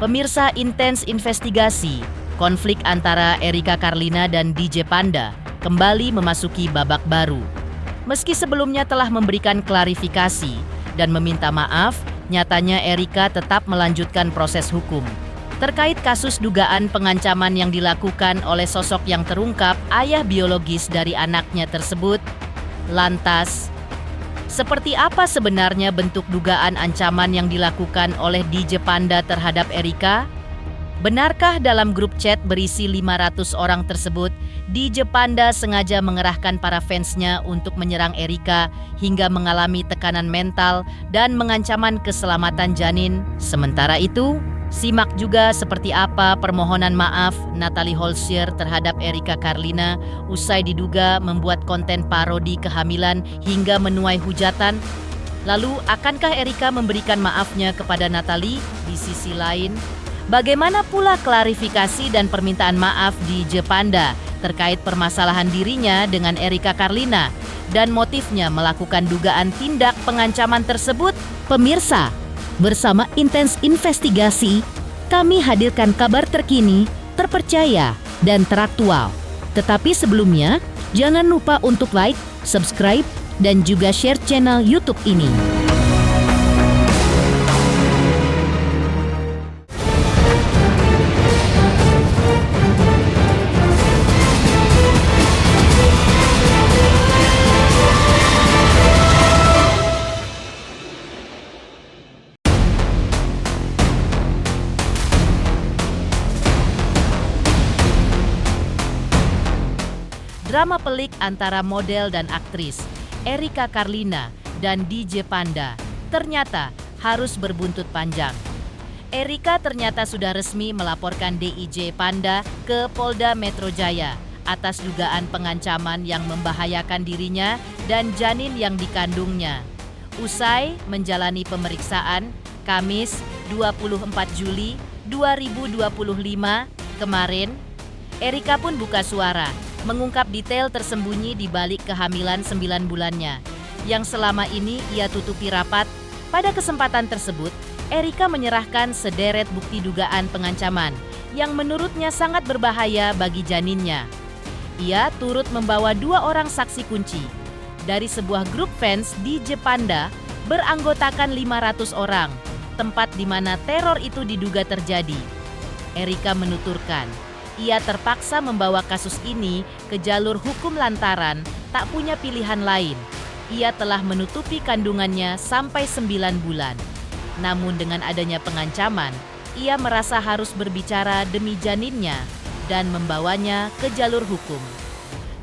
Pemirsa, intens investigasi konflik antara Erika Carlina dan DJ Panda kembali memasuki babak baru. Meski sebelumnya telah memberikan klarifikasi dan meminta maaf, nyatanya Erika tetap melanjutkan proses hukum. Terkait kasus dugaan pengancaman yang dilakukan oleh sosok yang terungkap ayah biologis dari anaknya tersebut, lantas, seperti apa sebenarnya bentuk dugaan ancaman yang dilakukan oleh DJ Panda terhadap Erika? Benarkah dalam grup chat berisi 500 orang tersebut, DJ Panda sengaja mengerahkan para fansnya untuk menyerang Erika hingga mengalami tekanan mental dan mengancaman keselamatan janin? Sementara itu, simak juga seperti apa permohonan maaf Natalie Holscher terhadap Erika Carlina usai diduga membuat konten parodi kehamilan hingga menuai hujatan. Lalu, akankah Erika memberikan maafnya kepada Natalie? Di sisi lain, bagaimana pula klarifikasi dan permintaan maaf DJ Panda terkait permasalahan dirinya dengan Erika Carlina dan motifnya melakukan dugaan tindak pengancaman tersebut? Pemirsa, bersama Intens Investigasi, kami hadirkan kabar terkini, terpercaya, dan teraktual. Tetapi sebelumnya, jangan lupa untuk like, subscribe, dan juga share channel YouTube ini. Drama pelik antara model dan aktris Erika Carlina dan DJ Panda ternyata harus berbuntut panjang. Erika ternyata sudah resmi melaporkan DJ Panda ke Polda Metro Jaya atas dugaan pengancaman yang membahayakan dirinya dan janin yang dikandungnya. Usai menjalani pemeriksaan Kamis 24 Juli 2025 kemarin, Erika pun buka suara mengungkap detail tersembunyi di balik kehamilan 9 bulannya yang selama ini ia tutupi rapat. Pada kesempatan tersebut, Erika menyerahkan sederet bukti dugaan pengancaman yang menurutnya sangat berbahaya bagi janinnya. Ia turut membawa 2 orang saksi kunci dari sebuah grup fans DJ Panda beranggotakan 500 orang, tempat di mana teror itu diduga terjadi. Erika menuturkan, ia terpaksa membawa kasus ini ke jalur hukum lantaran tak punya pilihan lain. Ia telah menutupi kandungannya sampai 9 bulan. Namun dengan adanya pengancaman, ia merasa harus berbicara demi janinnya dan membawanya ke jalur hukum.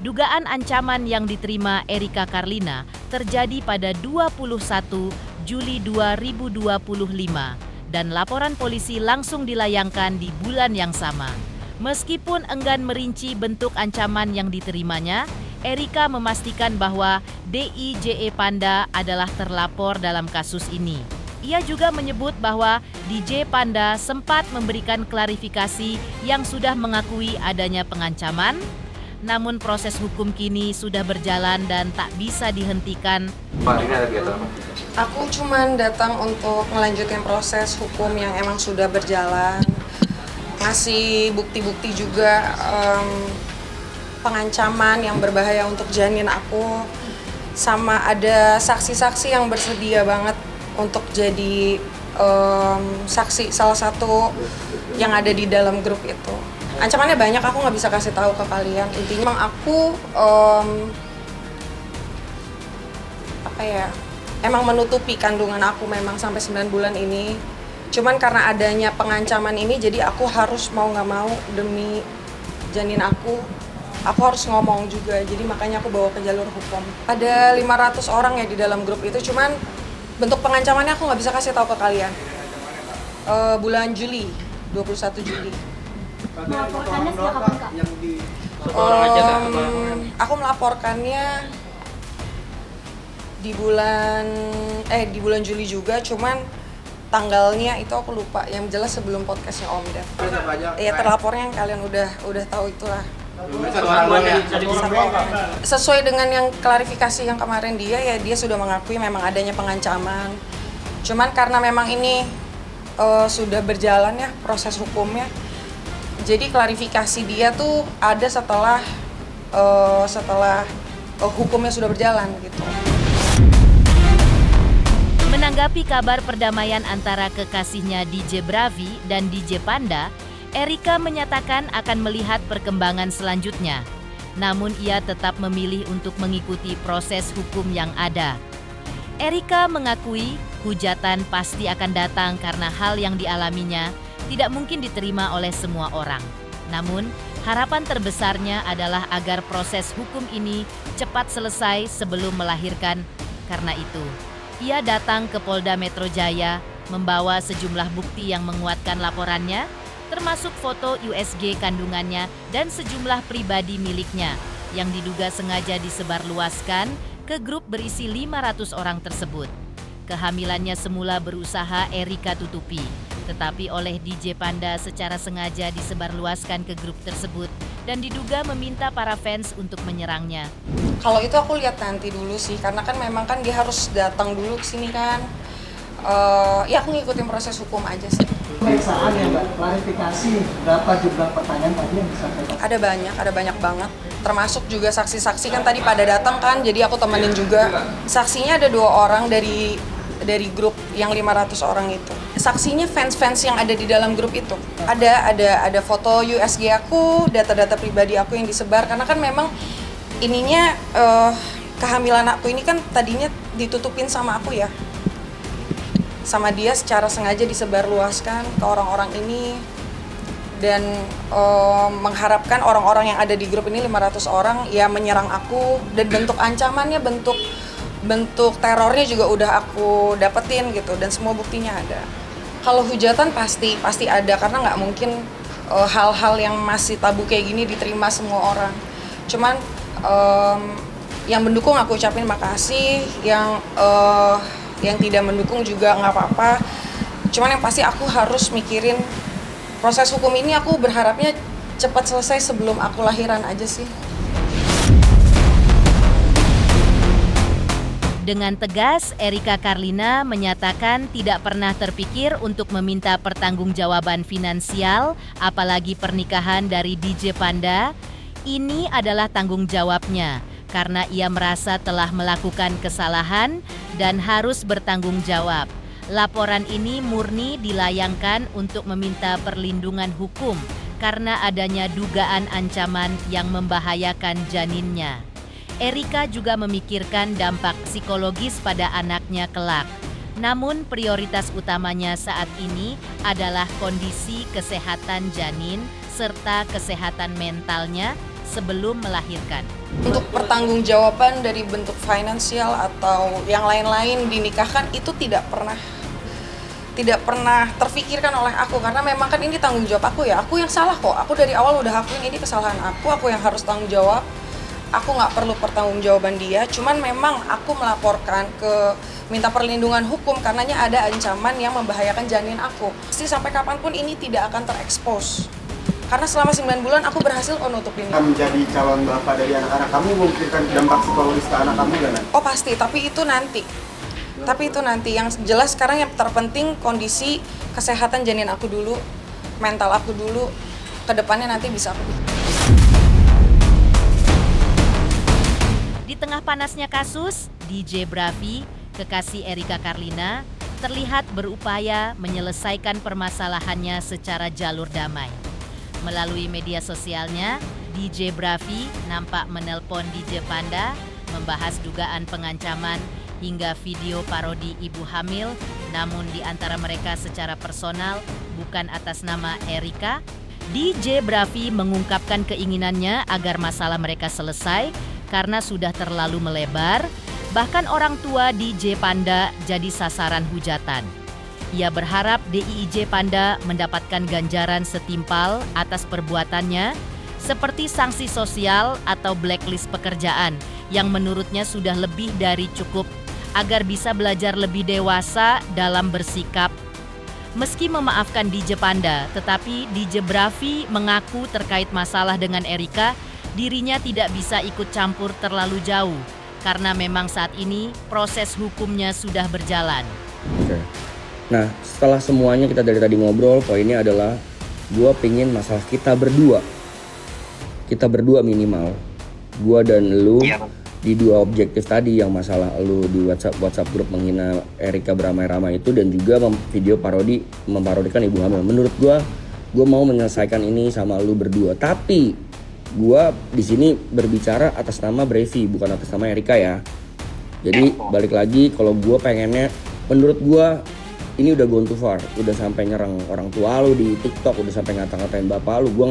Dugaan ancaman yang diterima Erika Carlina terjadi pada 21 Juli 2025 dan laporan polisi langsung dilayangkan di bulan yang sama. Meskipun enggan merinci bentuk ancaman yang diterimanya, Erika memastikan bahwa DJ Panda adalah terlapor dalam kasus ini. Ia juga menyebut bahwa DJ Panda sempat memberikan klarifikasi yang sudah mengakui adanya pengancaman, namun proses hukum kini sudah berjalan dan tak bisa dihentikan. Pak, ini ada kegiatan apa? Aku cuma datang untuk melanjutkan proses hukum yang emang sudah berjalan. Ngasih bukti-bukti juga pengancaman yang berbahaya untuk janin aku, sama ada saksi-saksi yang bersedia banget untuk jadi saksi salah satu yang ada di dalam grup itu. Ancamannya banyak, aku nggak bisa kasih tahu ke kalian. Intinya emang aku emang menutupi kandungan aku memang sampai 9 bulan ini. Cuman karena adanya pengancaman ini, jadi aku harus mau nggak mau demi janin aku harus ngomong juga. Jadi makanya aku bawa ke jalur hukum. Ada 500 orang ya di dalam grup itu, cuman bentuk pengancamannya aku nggak bisa kasih tahu ke kalian. Bulan Juli, 21 Juli. Melaporkannya sejak kapan, Kak? Aku melaporkannya di bulan Juli juga, cuman tanggalnya itu aku lupa. Yang jelas sebelum podcastnya Om Dev. Ya terlapornya yang kalian udah tahu itulah. Sesuai dengan yang klarifikasi yang kemarin dia sudah mengakui memang adanya pengancaman. Cuman karena memang ini sudah berjalan ya proses hukumnya. Jadi klarifikasi dia tuh ada setelah hukumnya sudah berjalan gitu. Menanggapi kabar perdamaian antara kekasihnya DJ Bravi dan DJ Panda, Erika menyatakan akan melihat perkembangan selanjutnya. Namun ia tetap memilih untuk mengikuti proses hukum yang ada. Erika mengakui hujatan pasti akan datang karena hal yang dialaminya tidak mungkin diterima oleh semua orang. Namun, harapan terbesarnya adalah agar proses hukum ini cepat selesai sebelum melahirkan. Karena itu, ia datang ke Polda Metro Jaya membawa sejumlah bukti yang menguatkan laporannya, termasuk foto USG kandungannya dan sejumlah pribadi miliknya yang diduga sengaja disebarluaskan ke grup berisi 500 orang tersebut. Kehamilannya semula berusaha Erika tutupi, tetapi oleh DJ Panda secara sengaja disebarluaskan ke grup tersebut dan diduga meminta para fans untuk menyerangnya. Kalau itu aku lihat nanti dulu sih, karena kan memang kan dia harus datang dulu ke sini kan. Ya aku ngikutin proses hukum aja sih. Pemeriksaan ya Mbak, klarifikasi berapa jumlah pertanyaan tadi yang disampaikan? Ada banyak banget. Termasuk juga saksi-saksi kan tadi pada datang kan, jadi aku temenin juga. Saksinya ada 2 orang dari grup yang 500 orang itu. Saksinya fans-fans yang ada di dalam grup itu. Ada foto USG aku, data-data pribadi aku yang disebar, karena kan memang ininya kehamilan aku ini kan tadinya ditutupin sama aku ya. Sama dia secara sengaja disebarluaskan ke orang-orang ini dan mengharapkan orang-orang yang ada di grup ini 500 orang ya menyerang aku, dan bentuk ancamannya, bentuk terornya juga udah aku dapetin gitu, dan semua buktinya ada. Kalau hujatan pasti ada, karena nggak mungkin hal-hal yang masih tabu kayak gini diterima semua orang. Cuman yang mendukung aku ucapin makasih, yang tidak mendukung juga nggak apa-apa. Cuman yang pasti aku harus mikirin proses hukum ini, aku berharapnya cepat selesai sebelum aku lahiran aja sih. Dengan tegas, Erika Karlina menyatakan tidak pernah terpikir untuk meminta pertanggungjawaban finansial, apalagi pernikahan dari DJ Panda. Ini adalah tanggung jawabnya, karena ia merasa telah melakukan kesalahan dan harus bertanggung jawab. Laporan ini murni dilayangkan untuk meminta perlindungan hukum karena adanya dugaan ancaman yang membahayakan janinnya. Erika juga memikirkan dampak psikologis pada anaknya kelak. Namun prioritas utamanya saat ini adalah kondisi kesehatan janin serta kesehatan mentalnya sebelum melahirkan. Untuk pertanggungjawaban dari bentuk finansial atau yang lain-lain dinikahkan itu tidak pernah terfikirkan oleh aku, karena memang kan ini tanggung jawab aku ya. Aku yang salah kok. Aku dari awal udah akuin ini kesalahan aku yang harus tanggung jawab. Aku nggak perlu pertanggungjawaban dia, cuman memang aku melaporkan minta perlindungan hukum karenanya ada ancaman yang membahayakan janin aku. Sampai kapanpun ini tidak akan terekspos. Karena selama 9 bulan aku berhasil nutup ini. Menjadi calon bapak dari anak-anak kamu memikirkan dampak psikologis ke anak kamu gak? Oh pasti, tapi itu nanti. Yang jelas sekarang yang terpenting kondisi kesehatan janin aku dulu, mental aku dulu, kedepannya nanti bisa aku. Di tengah panasnya kasus, DJ Bravi, kekasih Erika Karlina, terlihat berupaya menyelesaikan permasalahannya secara jalur damai. Melalui media sosialnya, DJ Bravi nampak menelpon DJ Panda, membahas dugaan pengancaman hingga video parodi ibu hamil, namun di antara mereka secara personal, bukan atas nama Erika. DJ Bravi mengungkapkan keinginannya agar masalah mereka selesai karena sudah terlalu melebar, bahkan orang tua DJ Panda jadi sasaran hujatan. Ia berharap DIJ Panda mendapatkan ganjaran setimpal atas perbuatannya, seperti sanksi sosial atau blacklist pekerjaan yang menurutnya sudah lebih dari cukup agar bisa belajar lebih dewasa dalam bersikap. Meski memaafkan DJ Panda, tetapi DJ Bravi mengaku terkait masalah dengan Erika, dirinya tidak bisa ikut campur terlalu jauh karena memang saat ini proses hukumnya sudah berjalan. Nah setelah semuanya kita dari tadi ngobrol, poinnya adalah gue pingin masalah kita berdua minimal, gue dan lu di dua objektif tadi, yang masalah lu di WhatsApp grup menghina Erika beramai-ramai itu, dan juga video memparodikan ibu hamil. Menurut gue mau menyelesaikan ini sama lu berdua, tapi gue di sini berbicara atas nama Brevi, bukan atas nama Erika ya. Jadi balik lagi, kalau gue pengennya, menurut gue ini udah gone too far, udah sampai nyerang orang tua lu di TikTok, udah sampai ngata-ngatain bapak lu. Gue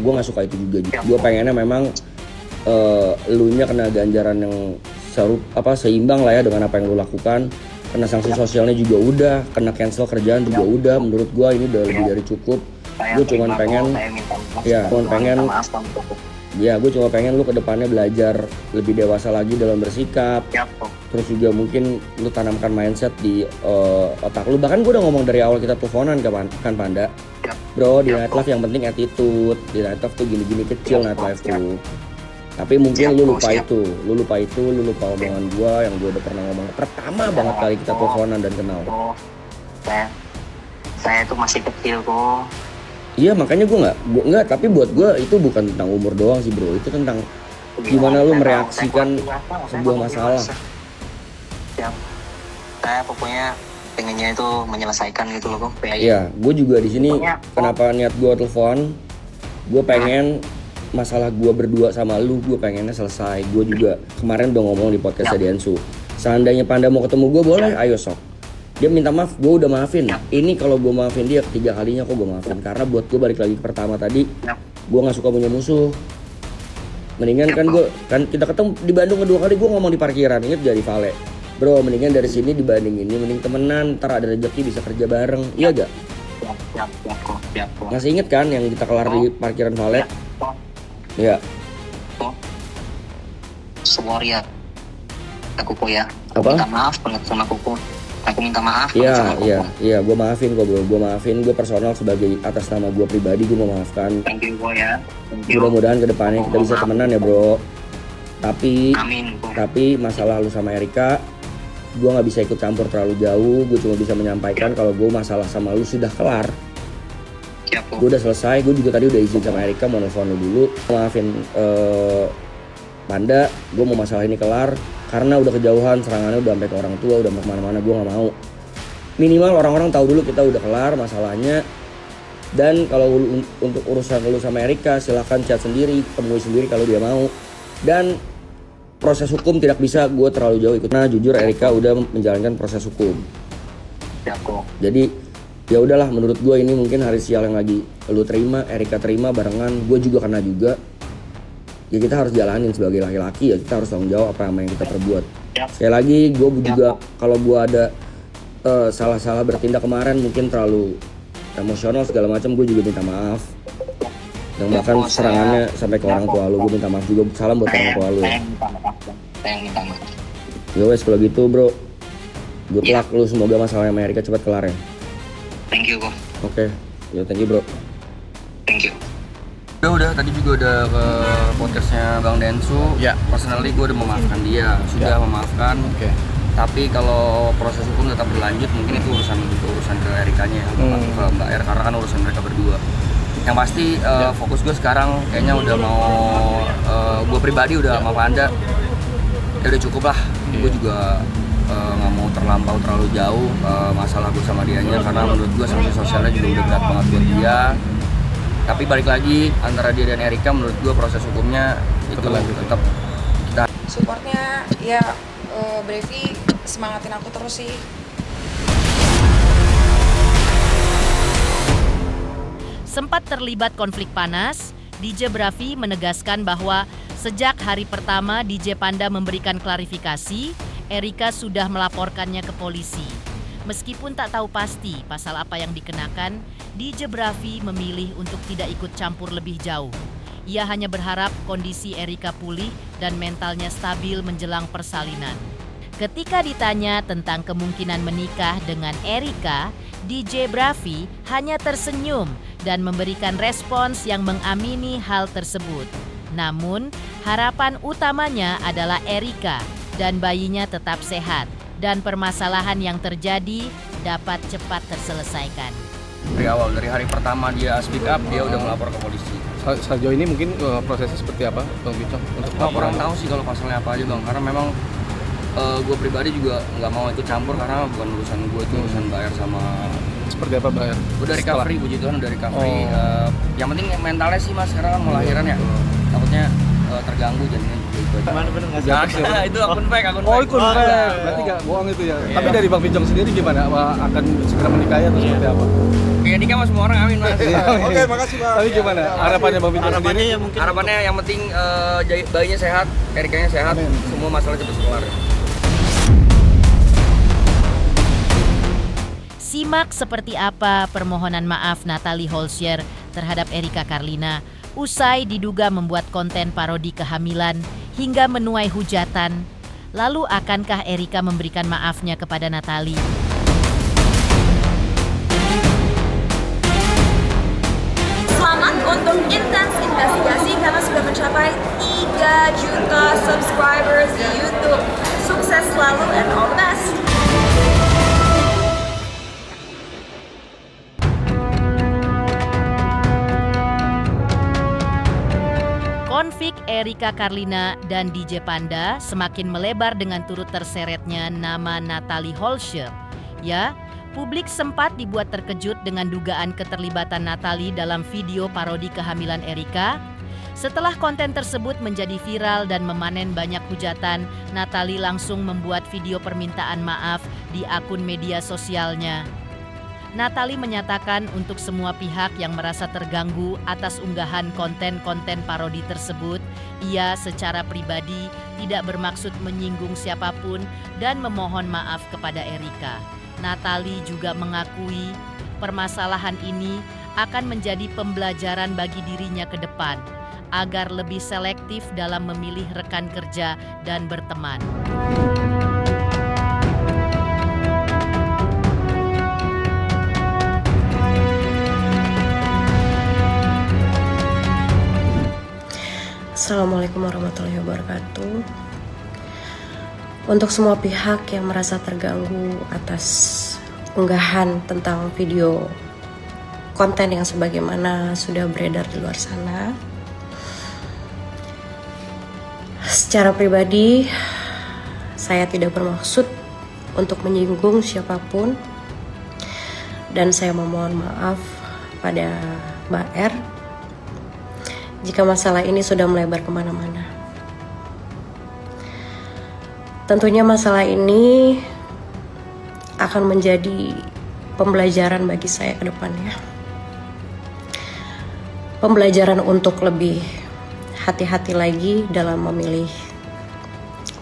nggak suka itu juga. Gue pengennya memang elunya kena ganjaran yang seimbang lah ya dengan apa yang lu lakukan. Kena sanksi sosialnya juga udah, kena cancel kerjaan juga udah. Menurut gue ini udah lebih dari cukup. Gue cuma pengen lu kedepannya belajar lebih dewasa lagi dalam bersikap. Terus juga mungkin lu tanamkan mindset di otak lu. Bahkan gue udah ngomong dari awal kita teleponan kan Panda. Bro, di nightlife yang penting attitude. Di nightlife tuh gini-gini kecil nightlife tuh. Tapi mungkin lu lupa omongan gue yang gue udah pernah ngomong pertama banget kali kita teleponan dan kenal. Saya tuh masih kecil kok. Iya, makanya gue nggak. Tapi buat gue itu bukan tentang umur doang sih bro. Itu tentang gimana lu mereaksikan sebuah masalah. Saya pokoknya pengennya itu menyelesaikan gitu loh kok. Iya, gue juga di sini kenapa niat gue telepon. Gue pengen masalah gue berdua sama lu, gue pengennya selesai. Gue juga kemarin udah ngomong di podcastnya Densu. Seandainya Panda mau ketemu gue boleh, ayo sok. Dia minta maaf, gue udah maafin. Ini kalau gue maafin dia ketiga kalinya kok gue maafin. Karena buat gue balik lagi ke pertama tadi, gue nggak suka punya musuh. Mendingan kan kita ketemu di Bandung kedua kali, gue ngomong di parkiran, inget gak di Vale? Bro, mendingan dari sini dibanding ini, mending temenan, ntar ada rezeki bisa kerja bareng, iya gak? Masih inget kan yang kita kelar di parkiran Vale? Iya. Sorry ya, aku kok ya. Apa? Minta maaf banget sama Koko. Aku minta maaf sama Koko. Iya, gue maafin kok bro, gue personal sebagai atas nama gue pribadi, gue mau maafkan. Thank you kok ya. Mudah-mudahan kedepannya kita bisa temenan ya bro. Amin. Tapi masalah lu sama Erika, gue nggak bisa ikut campur terlalu jauh. Gue cuma bisa menyampaikan kalau gue masalah sama lu sudah kelar. Gue udah selesai. Gue juga tadi udah izin sama Erika mau nelfon lu dulu. Maafin Panda, gue mau masalah ini kelar. Karena udah kejauhan, serangannya udah sampai ke orang tua, udah mau kemana-mana, gue nggak mau. Minimal orang-orang tahu dulu kita udah kelar masalahnya. Dan kalau untuk urusan lu sama Erika, silahkan chat sendiri, temui sendiri kalau dia mau. Dan proses hukum tidak bisa gue terlalu jauh ikut. Nah jujur Erika udah menjalankan proses hukum. Jadi ya udahlah, menurut gue ini mungkin hari sial yang lagi lu terima, Erika terima barengan, gue juga kena juga. Ya kita harus jalanin sebagai laki-laki, ya kita harus tanggung jawab apa yang kita perbuat. Sekali lagi gue juga kalau gue ada salah-salah bertindak kemarin mungkin terlalu emosional segala macam, gue juga minta maaf. Yang bahkan serangannya sampai ke orang tua lu, gue minta maaf juga. Salam buat orang tua lu. Saya minta maaf. Ya wes kalau gitu bro, good luck lu, semoga masalah Amerika cepat kelar ya. Thank you kok. Oke, ya thank you bro. Thank you. Udah tadi juga udah ke podcastnya Bang Densu. Ya. Personally gue udah memaafkan dia, sudah memaafkan. Oke. Tapi kalau proses hukum tetap berlanjut, mungkin itu urusan ke Erikanya, ke Mbak R, karena kan urusan mereka berdua. Yang pasti fokus gue sekarang kayaknya udah mau, gue pribadi udah sama Panda, ya udah cukup lah. Gue juga nggak mau terlalu jauh masalah gue sama dianya, karena menurut gue sanksi sosialnya juga udah berat banget buat dia. Tapi balik lagi antara dia dan Erika, menurut gue proses hukumnya itu tetap kita Supportnya ya Brevi semangatin aku terus sih. Sempat terlibat konflik panas, DJ Bravi menegaskan bahwa sejak hari pertama DJ Panda memberikan klarifikasi, Erika sudah melaporkannya ke polisi. Meskipun tak tahu pasti pasal apa yang dikenakan, DJ Bravi memilih untuk tidak ikut campur lebih jauh. Ia hanya berharap kondisi Erika pulih dan mentalnya stabil menjelang persalinan. Ketika ditanya tentang kemungkinan menikah dengan Erika, DJ Bravi hanya tersenyum dan memberikan respons yang mengamini hal tersebut. Namun, harapan utamanya adalah Erika dan bayinya tetap sehat, dan permasalahan yang terjadi dapat cepat terselesaikan. Dari awal, dari hari pertama dia speak up, dia udah melapor ke polisi. Sejauh ini mungkin prosesnya seperti apa, Bang Bicong? Untuk Kurang tahu sih kalau pasalnya apa aja Bang, karena memang gue pribadi juga nggak mau ikut campur karena bukan urusan gue, itu urusan bayar sama. Seperti apa bayar? Udah recovery, puji Tuhan udah recovery. Yang penting mentalnya sih Mas, sekarang kan mau lahiran ya, takutnya terganggu jadinya gitu aja. Gimana bener nggak sih? Itu akun fake. Ikut berarti nggak bohong itu ya. Tapi dari Bang Bicong sendiri gimana? Akan segera menikah atau seperti apa? Kayak nikah mas, semua orang amin Mas. Oke, makasih Bang. Tapi gimana? Harapannya Bang Bicong sendiri? Harapannya yang penting bayinya sehat, Erikanya sehat, semua masalah cepat kelar. Simak seperti apa permohonan maaf Natalie Holscher terhadap Erika Karlina usai diduga membuat konten parodi kehamilan hingga menuai hujatan. Lalu akankah Erika memberikan maafnya kepada Natalie? Selamat untuk Intens Investigasi karena sudah mencapai 3 juta subscribers di YouTube. Sukses selalu and all the best. Konflik Erika Karlina dan DJ Panda semakin melebar dengan turut terseretnya nama Natalie Holscher. Ya, publik sempat dibuat terkejut dengan dugaan keterlibatan Natalie dalam video parodi kehamilan Erika. Setelah konten tersebut menjadi viral dan memanen banyak hujatan, Natalie langsung membuat video permintaan maaf di akun media sosialnya. Natalie menyatakan untuk semua pihak yang merasa terganggu atas unggahan konten-konten parodi tersebut, ia secara pribadi tidak bermaksud menyinggung siapapun dan memohon maaf kepada Erika. Natalie juga mengakui permasalahan ini akan menjadi pembelajaran bagi dirinya ke depan agar lebih selektif dalam memilih rekan kerja dan berteman. Assalamualaikum warahmatullahi wabarakatuh. Untuk semua pihak yang merasa terganggu atas unggahan tentang video konten yang sebagaimana sudah beredar di luar sana, secara pribadi saya tidak bermaksud untuk menyinggung siapapun dan saya memohon maaf pada Mbak R jika masalah ini sudah melebar kemana-mana. Tentunya masalah ini akan menjadi pembelajaran bagi saya ke depannya. Pembelajaran untuk lebih hati-hati lagi dalam memilih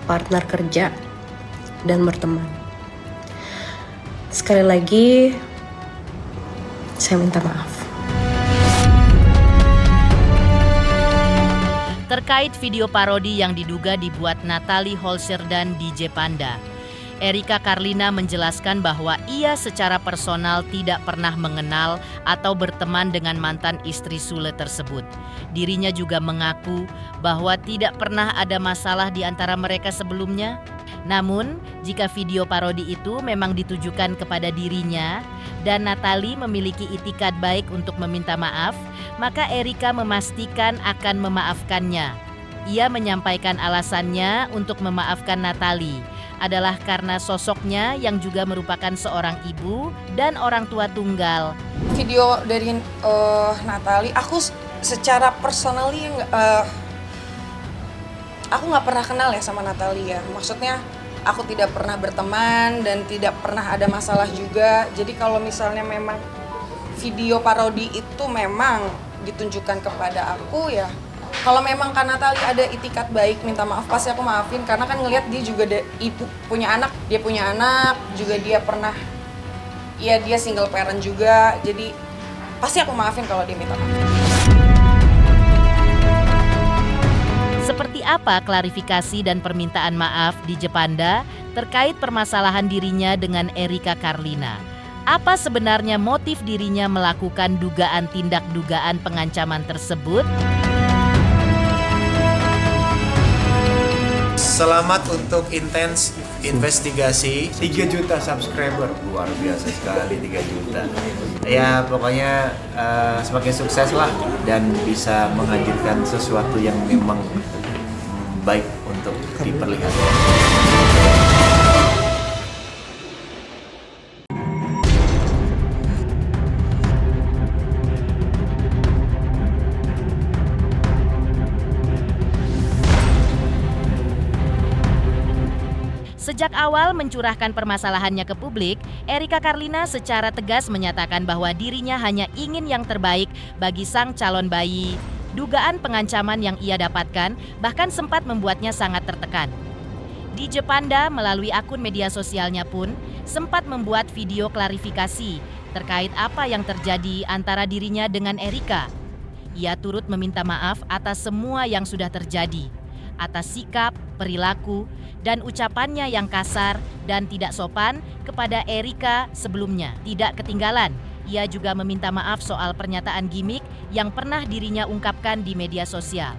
partner kerja dan berteman. Sekali lagi, saya minta maaf. Terkait video parodi yang diduga dibuat Natalie Holscher dan DJ Panda, Erika Karlina menjelaskan bahwa ia secara personal tidak pernah mengenal atau berteman dengan mantan istri Sule tersebut. Dirinya juga mengaku bahwa tidak pernah ada masalah di antara mereka sebelumnya. Namun, jika video parodi itu memang ditujukan kepada dirinya dan Natalie memiliki itikat baik untuk meminta maaf, maka Erika memastikan akan memaafkannya. Ia menyampaikan alasannya untuk memaafkan Natalie adalah karena sosoknya yang juga merupakan seorang ibu dan orang tua tunggal. Video dari Natalie, aku secara personally aku nggak pernah kenal ya sama Natalie ya. Maksudnya aku tidak pernah berteman dan tidak pernah ada masalah juga. Jadi kalau misalnya memang video parodi itu memang ditunjukkan kepada aku ya, kalau memang kan Natalie ada itikat baik minta maaf pasti aku maafin, karena kan ngelihat dia juga ibu punya anak, dia punya anak juga, dia pernah ya dia single parent juga, jadi pasti aku maafin kalau dia minta maaf. Seperti apa klarifikasi dan permintaan maaf DJ Panda terkait permasalahan dirinya dengan Erika Karlina? Apa sebenarnya motif dirinya melakukan tindak dugaan pengancaman tersebut? Selamat untuk Intens Investigasi 3 juta subscriber, luar biasa sekali 3 juta. Ya pokoknya semakin sukses lah dan bisa menghadirkan sesuatu yang memang baik untuk diperlihatkan. Sejak awal mencurahkan permasalahannya ke publik, Erika Karlina secara tegas menyatakan bahwa dirinya hanya ingin yang terbaik bagi sang calon bayi. Dugaan pengancaman yang ia dapatkan bahkan sempat membuatnya sangat tertekan. DJ Panda melalui akun media sosialnya pun sempat membuat video klarifikasi terkait apa yang terjadi antara dirinya dengan Erika. Ia turut meminta maaf atas semua yang sudah terjadi, atas sikap, perilaku, dan ucapannya yang kasar dan tidak sopan kepada Erika sebelumnya. Tidak ketinggalan, ia juga meminta maaf soal pernyataan gimmick yang pernah dirinya ungkapkan di media sosial.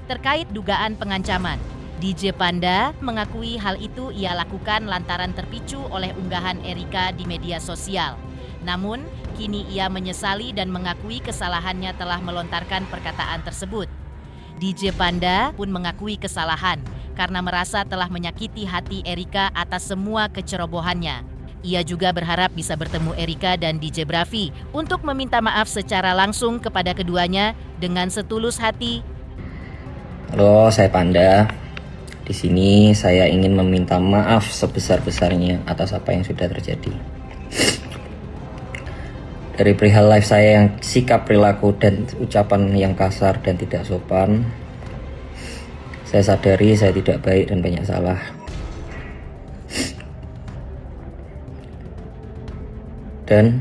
Terkait dugaan pengancaman, DJ Panda mengakui hal itu ia lakukan lantaran terpicu oleh unggahan Erika di media sosial. Namun, kini ia menyesali dan mengakui kesalahannya telah melontarkan perkataan tersebut. DJ Panda pun mengakui kesalahan karena merasa telah menyakiti hati Erika atas semua kecerobohannya. Ia juga berharap bisa bertemu Erika dan DJ Bravi untuk meminta maaf secara langsung kepada keduanya dengan setulus hati. Halo, saya Panda. Di sini saya ingin meminta maaf sebesar-besarnya atas apa yang sudah terjadi. Dari perihal live saya yang sikap, perilaku, dan ucapan yang kasar dan tidak sopan, saya sadari saya tidak baik dan banyak salah. Dan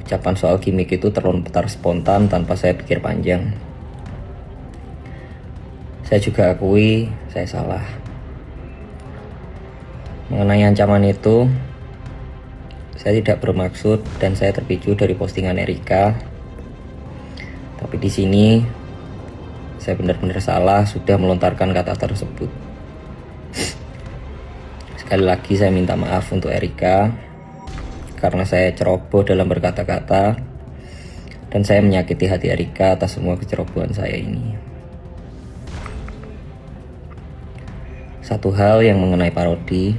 ucapan soal gimmick itu terlontar spontan tanpa saya pikir panjang. Saya juga akui saya salah. Mengenai ancaman itu, saya tidak bermaksud dan saya terpicu dari postingan Erika. Tapi di sini saya benar-benar salah sudah melontarkan kata tersebut. Sekali lagi saya minta maaf untuk Erika karena saya ceroboh dalam berkata-kata dan saya menyakiti hati Erika atas semua kecerobohan saya ini. Satu hal yang mengenai parodi,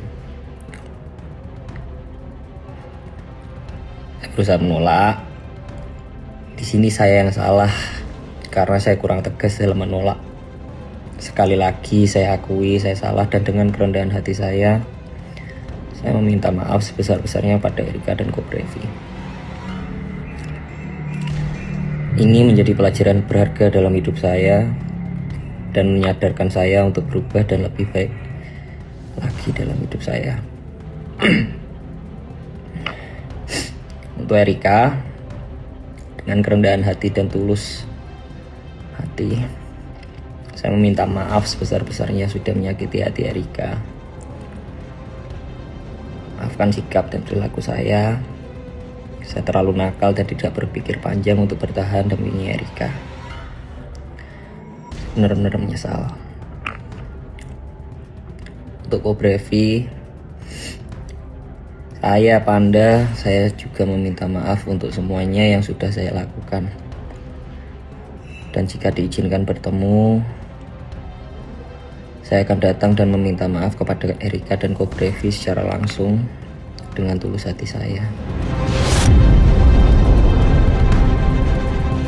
saya berusaha menolak. Di sini saya yang salah karena saya kurang tegas dalam menolak. Sekali lagi saya akui saya salah dan dengan kerendahan hati saya meminta maaf sebesar-besarnya pada Erika dan Ko Brevi. Ini menjadi pelajaran berharga dalam hidup saya dan menyadarkan saya untuk berubah dan lebih baik lagi dalam hidup saya. Untuk Erika, dengan kerendahan hati dan tulus hati, saya meminta maaf sebesar-besarnya sudah menyakiti hati Erika. Maafkan sikap dan perilaku saya. Saya terlalu nakal dan tidak berpikir panjang untuk bertahan demi Erika. Benar-benar menyesal. Untuk Ko Brevi, saya Panda, saya juga meminta maaf untuk semuanya yang sudah saya lakukan. Dan jika diizinkan bertemu, saya akan datang dan meminta maaf kepada Erika dan Ko Brevi secara langsung dengan tulus hati saya.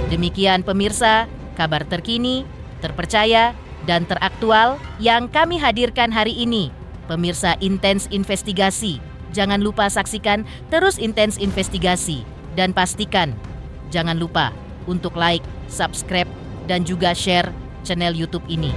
Demikian pemirsa, kabar terkini, terpercaya, dan teraktual yang kami hadirkan hari ini. Pemirsa Intens Investigasi, jangan lupa saksikan terus Intens Investigasi. Dan pastikan, jangan lupa untuk like, subscribe, dan juga share channel YouTube ini.